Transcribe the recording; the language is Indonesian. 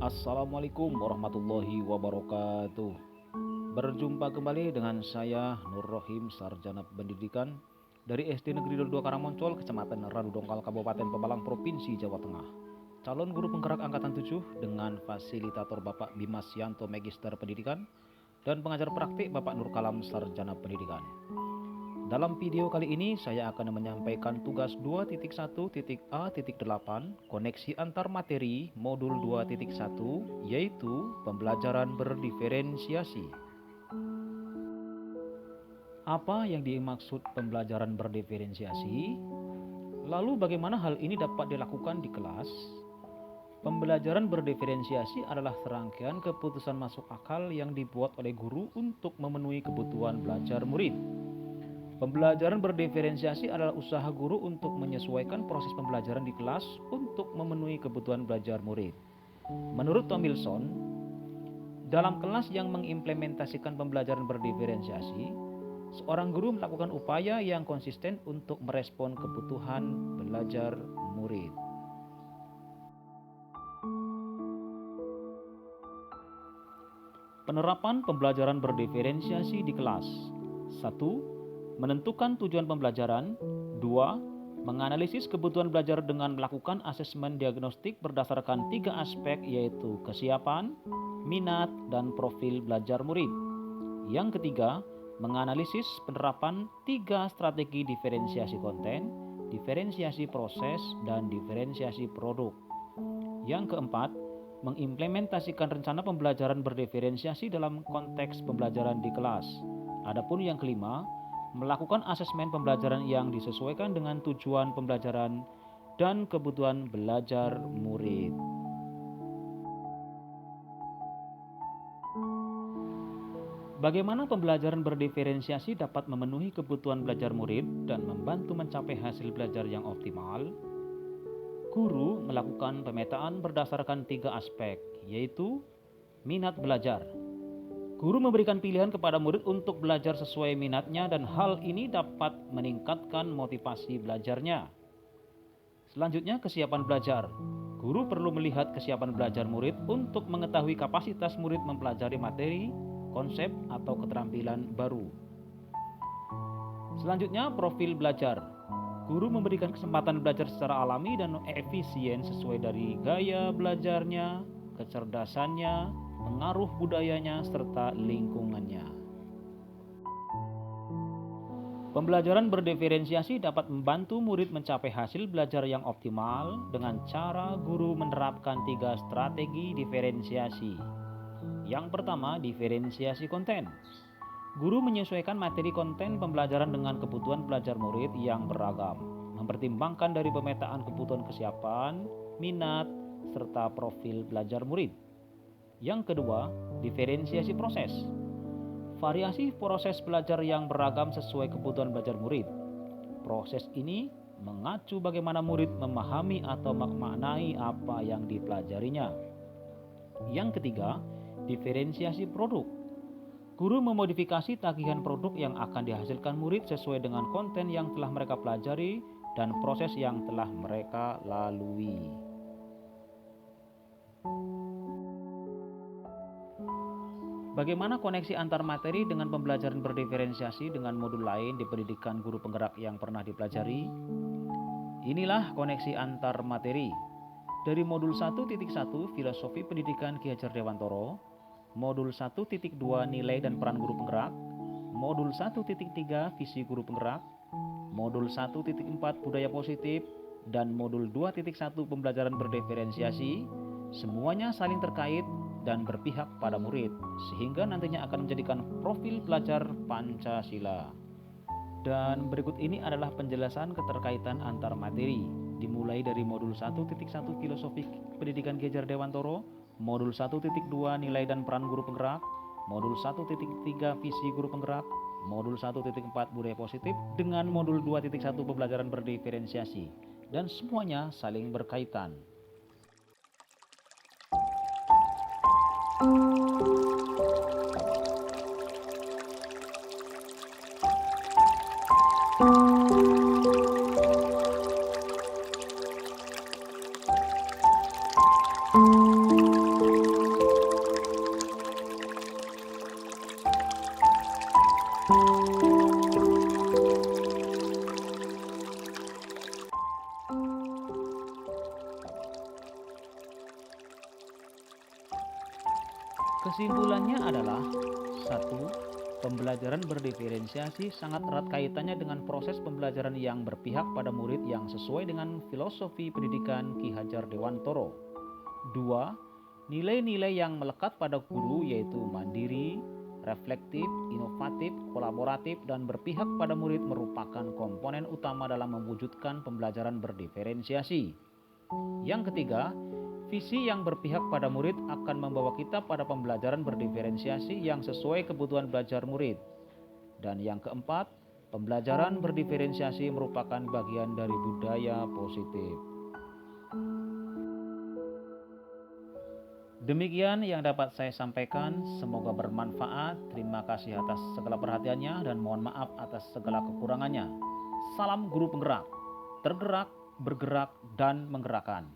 Assalamualaikum warahmatullahi wabarakatuh. Berjumpa kembali dengan saya Nur Rohim, Sarjana Pendidikan dari SD Negeri 22 Karangmoncol, Kecamatan Radu Dongkal, Kabupaten Pemalang, Provinsi Jawa Tengah. Calon guru penggerak angkatan 7 dengan fasilitator Bapak Bimas Yanto, Magister Pendidikan, dan pengajar praktik Bapak Nur Kalam, Sarjana Pendidikan. Dalam video kali ini saya akan menyampaikan tugas 2.1.A.8 koneksi antar materi modul 2.1 yaitu pembelajaran berdiferensiasi. Apa yang dimaksud pembelajaran berdiferensiasi? Lalu bagaimana hal ini dapat dilakukan di kelas? Pembelajaran berdiferensiasi adalah serangkaian keputusan masuk akal yang dibuat oleh guru untuk memenuhi kebutuhan belajar murid. Pembelajaran berdiferensiasi adalah usaha guru untuk menyesuaikan proses pembelajaran di kelas untuk memenuhi kebutuhan belajar murid. Menurut Tomilson, dalam kelas yang mengimplementasikan pembelajaran berdiferensiasi, seorang guru melakukan upaya yang konsisten untuk merespon kebutuhan belajar murid. Penerapan pembelajaran berdiferensiasi di kelas. 1. Menentukan tujuan pembelajaran. 2. Menganalisis kebutuhan belajar dengan melakukan asesmen diagnostik berdasarkan 3 aspek yaitu kesiapan, minat, dan profil belajar murid. Yang ketiga, menganalisis penerapan 3 strategi diferensiasi konten, diferensiasi proses, dan diferensiasi produk. Yang keempat, mengimplementasikan rencana pembelajaran berdiferensiasi dalam konteks pembelajaran di kelas. Adapun yang kelima, melakukan asesmen pembelajaran yang disesuaikan dengan tujuan pembelajaran dan kebutuhan belajar murid. Bagaimana pembelajaran berdiferensiasi dapat memenuhi kebutuhan belajar murid dan membantu mencapai hasil belajar yang optimal? Guru melakukan pemetaan berdasarkan 3 aspek, yaitu minat belajar. Guru memberikan pilihan kepada murid untuk belajar sesuai minatnya dan hal ini dapat meningkatkan motivasi belajarnya. Selanjutnya, kesiapan belajar. Guru perlu melihat kesiapan belajar murid untuk mengetahui kapasitas murid mempelajari materi, konsep, atau keterampilan baru. Selanjutnya, profil belajar. Guru memberikan kesempatan belajar secara alami dan efisien sesuai dari gaya belajarnya, kecerdasannya, pengaruh budayanya, serta lingkungannya. Pembelajaran berdiferensiasi dapat membantu murid mencapai hasil belajar yang optimal dengan cara guru menerapkan 3 strategi diferensiasi. Yang pertama, diferensiasi konten. Guru menyesuaikan materi konten pembelajaran dengan kebutuhan belajar murid yang beragam, mempertimbangkan dari pemetaan kebutuhan kesiapan, minat, serta profil belajar murid. Yang kedua, diferensiasi proses. Variasi proses belajar yang beragam sesuai kebutuhan belajar murid. Proses ini mengacu bagaimana murid memahami atau memaknai apa yang dipelajarinya. Yang ketiga, diferensiasi produk. Guru memodifikasi tagihan produk yang akan dihasilkan murid sesuai dengan konten yang telah mereka pelajari dan proses yang telah mereka lalui. Bagaimana koneksi antar materi dengan pembelajaran berdiferensiasi dengan modul lain di pendidikan guru penggerak yang pernah dipelajari? Inilah koneksi antar materi. Dari modul 1.1 Filosofi Pendidikan Ki Hajar Dewantoro, modul 1.2 Nilai dan Peran Guru Penggerak, modul 1.3 Visi Guru Penggerak, modul 1.4 Budaya Positif, dan modul 2.1 Pembelajaran Berdiferensiasi, semuanya saling terkait dan berpihak pada murid, sehingga nantinya akan menjadikan profil belajar Pancasila. Dan berikut ini adalah penjelasan keterkaitan antar materi, dimulai dari modul 1.1 Filosofi Pendidikan Ki Hajar Dewantoro, modul 1.2 Nilai dan Peran Guru Penggerak, modul 1.3 Visi Guru Penggerak, modul 1.4 Budaya Positif, dengan modul 2.1 Pembelajaran Berdiferensiasi, dan semuanya saling berkaitan. Kesimpulannya adalah: 1. Pembelajaran berdiferensiasi sangat erat kaitannya dengan proses pembelajaran yang berpihak pada murid yang sesuai dengan filosofi pendidikan Ki Hajar Dewantoro. 2. Nilai-nilai yang melekat pada guru yaitu mandiri, reflektif, inovatif, kolaboratif, dan berpihak pada murid merupakan komponen utama dalam mewujudkan pembelajaran berdiferensiasi. Yang ketiga, visi yang berpihak pada murid akan membawa kita pada pembelajaran berdiferensiasi yang sesuai kebutuhan belajar murid. Dan yang keempat, pembelajaran berdiferensiasi merupakan bagian dari budaya positif. Demikian yang dapat saya sampaikan, semoga bermanfaat. Terima kasih atas segala perhatiannya dan mohon maaf atas segala kekurangannya. Salam guru penggerak, tergerak, bergerak, dan menggerakkan.